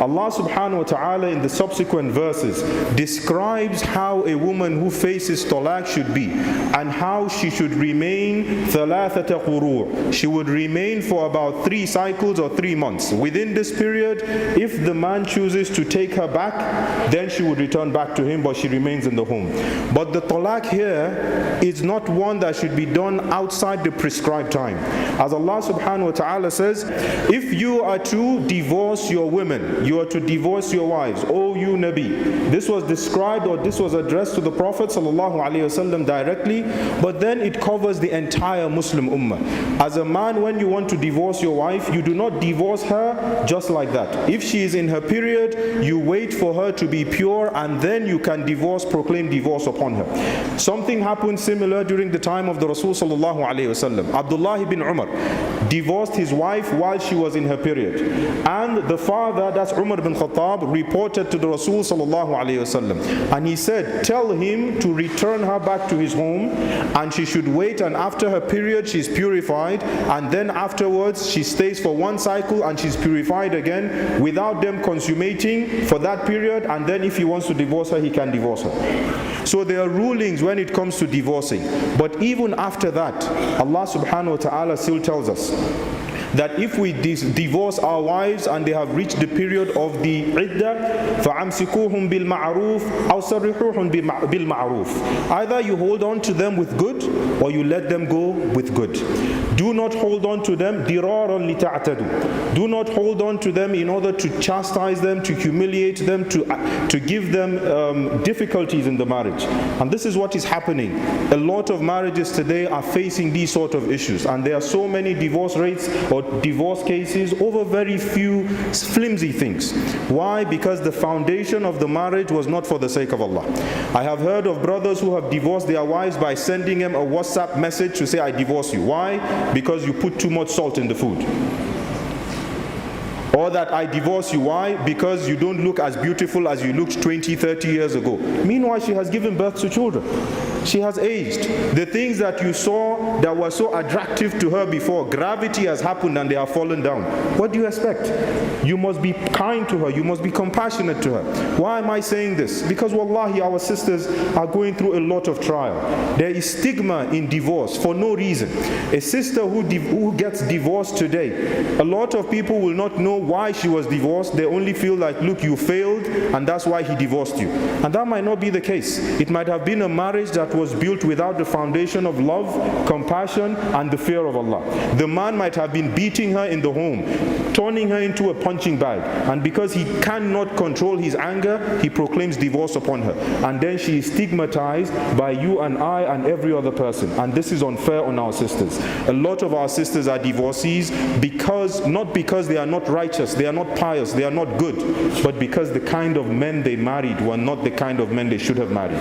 Allah subhanahu wa ta'ala in the subsequent verses describes how a woman who faces talaq should be, and how she should remain thalathata quru'. She would remain for about 3 cycles or 3 months. Within this period, if the man chooses to take her back, then she would return back to him, but she remains in the home. But the talaq here is not one that should be done outside the prescribed time. As Allah subhanahu wa ta'ala says, if you are to divorce your women, you are to divorce your wives, O you Nabi. This was described, or this was addressed to the Prophet sallallahu alaihi wasallam directly, but then it covers the entire Muslim ummah. As a man, when you want to divorce your wife, you do not divorce her just like that. If she is in her period, you wait for her to be pure, and then you can proclaim divorce upon her. Something happened similar during the time of the Rasul sallallahu alaihi wasallam. Abdullah ibn Umar divorced his wife while she was in her period, and the father, that's Umar ibn Khattab, reported to the Rasul sallallahu alaihi wasallam, and he said, tell him to return her back to his home, and she should wait, and after her period she's purified, and then afterwards she stays for 1 cycle and she's purified again, without them consummating for that period, and then if he wants to divorce her, he can divorce her. So there are rulings when it comes to divorcing, but even after that, Allah subhanahu wa ta'ala still tells us that if we divorce our wives and they have reached the period of the iddah, فَأَمْسِكُوهُمْ بِالْمَعْرُوفِ أَوْ سَرِّحُوهُمْ بِالْمَعْرُوفِ. Either you hold on to them with good, or you let them go with good. Do not hold on to them دِرَارًا لِتَعْتَدُوا. Do not hold on to them in order to chastise them, to humiliate them, to give them difficulties in the marriage. And this is what is happening. A lot of marriages today are facing these sort of issues, and there are so many divorce rates or divorce cases over very few flimsy things. Why? Because the foundation of the marriage was not for the sake of Allah. I have heard of brothers who have divorced their wives by sending them a WhatsApp message to say, I divorce you. Why? Because you put too much salt in the food. Or that I divorce you. Why? Because you don't look as beautiful as you looked 20, 30 years ago. Meanwhile, she has given birth to children. She has aged. The things that you saw that were so attractive to her before, gravity has happened and they have fallen down. What do you expect? You must be kind to her. You must be compassionate to her. Why am I saying this? Because wallahi, our sisters are going through a lot of trial. There is stigma in divorce for no reason. A sister who gets divorced today, a lot of people will not know why she was divorced. They only feel like, look, you failed and that's why he divorced you. And that might not be the case. It might have been a marriage that was built without the foundation of love, compassion, and the fear of Allah. The man might have been beating her in the home, turning her into a punching bag, and because he cannot control his anger, he proclaims divorce upon her, and then she is stigmatized by you and I and every other person. And this is unfair on our sisters. A lot of our sisters are divorcees not because they are not righteous, they are not pious, they are not good, but because the kind of men they married were not the kind of men they should have married.